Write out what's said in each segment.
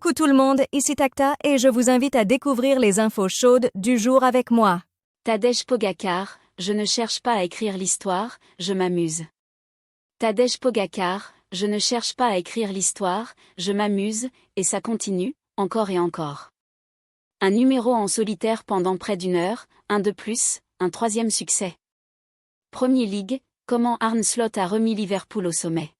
Coucou tout le monde, ici Takta et je vous invite à découvrir les infos chaudes du jour avec moi. Tadej Pogačar, je ne cherche pas à écrire l'histoire, je m'amuse. Tadej Pogačar, je ne cherche pas à écrire l'histoire, je m'amuse, et ça continue, encore et encore. Un numéro en solitaire pendant près d'une heure, un de plus, un troisième succès. Premier League, comment Arne Slot a remis Liverpool au sommet.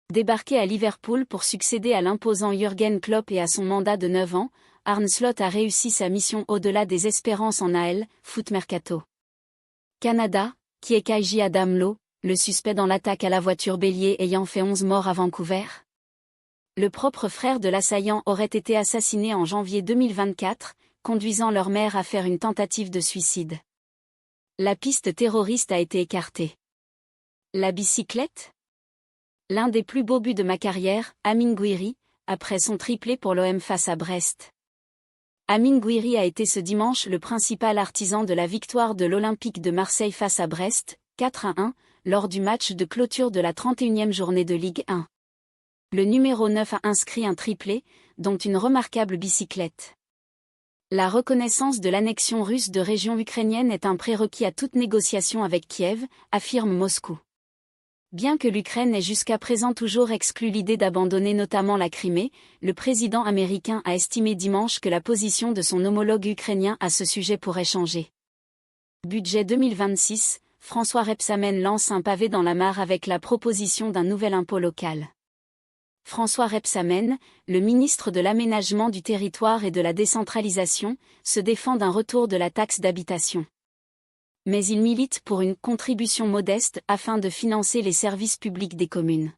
Débarqué à Liverpool pour succéder à l'imposant Jürgen Klopp et à son mandat de 9 ans, Arne Slot a réussi sa mission au-delà des espérances en AL, Foot Mercato. Canada, qui est Kaiji Adamlo, le suspect dans l'attaque à la voiture bélier ayant fait 11 morts à Vancouver? Le propre frère de l'assaillant aurait été assassiné en janvier 2024, conduisant leur mère à faire une tentative de suicide. La piste terroriste a été écartée. La bicyclette? L'un des plus beaux buts de ma carrière, Amine Gouiri, après son triplé pour l'OM face à Brest. Amine Gouiri a été ce dimanche le principal artisan de la victoire de l'Olympique de Marseille face à Brest, 4-1, lors du match de clôture de la 31e journée de Ligue 1. Le numéro 9 a inscrit un triplé, dont une remarquable bicyclette. La reconnaissance de l'annexion russe de régions ukrainiennes est un prérequis à toute négociation avec Kiev, affirme Moscou. Bien que l'Ukraine ait jusqu'à présent toujours exclu l'idée d'abandonner notamment la Crimée, le président américain a estimé dimanche que la position de son homologue ukrainien à ce sujet pourrait changer. Budget 2026, François Rebsamen lance un pavé dans la mare avec la proposition d'un nouvel impôt local. François Rebsamen, le ministre de l'Aménagement du territoire et de la décentralisation, se défend d'un retour de la taxe d'habitation. Mais il milite pour une contribution modeste afin de financer les services publics des communes.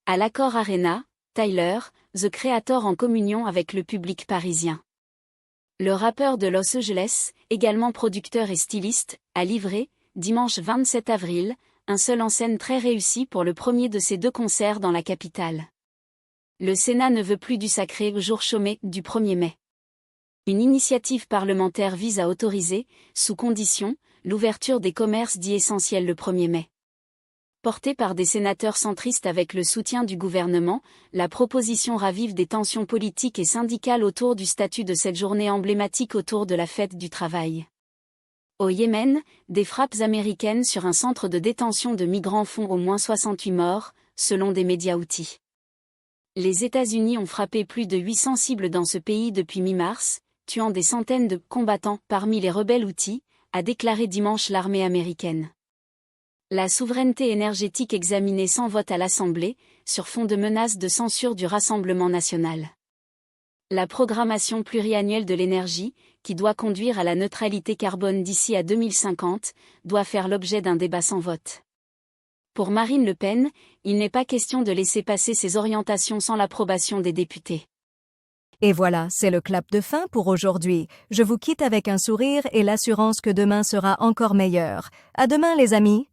À l'Accor Arena, Tyler, The Creator en communion avec le public parisien. Le rappeur de Los Angeles, également producteur et styliste, a livré, dimanche 27 avril, un seul en scène très réussi pour le premier de ses 2 concerts dans la capitale. Le Sénat ne veut plus du sacré jour chômé du 1er mai. Une initiative parlementaire vise à autoriser, sous condition, l'ouverture des commerces dits essentiels le 1er mai. Portée par des sénateurs centristes avec le soutien du gouvernement, la proposition ravive des tensions politiques et syndicales autour du statut de cette journée emblématique autour de la fête du travail. Au Yémen, des frappes américaines sur un centre de détention de migrants font au moins 68 morts, selon des médias houthis. Les États-Unis ont frappé plus de 800 cibles dans ce pays depuis mi-mars, tuant des centaines de combattants parmi les rebelles houthis, a déclaré dimanche l'armée américaine. La souveraineté énergétique examinée sans vote à l'Assemblée, sur fond de menaces de censure du Rassemblement national. La programmation pluriannuelle de l'énergie, qui doit conduire à la neutralité carbone d'ici à 2050, doit faire l'objet d'un débat sans vote. Pour Marine Le Pen, il n'est pas question de laisser passer ces orientations sans l'approbation des députés. Et voilà, c'est le clap de fin pour aujourd'hui. Je vous quitte avec un sourire et l'assurance que demain sera encore meilleur. À demain les amis!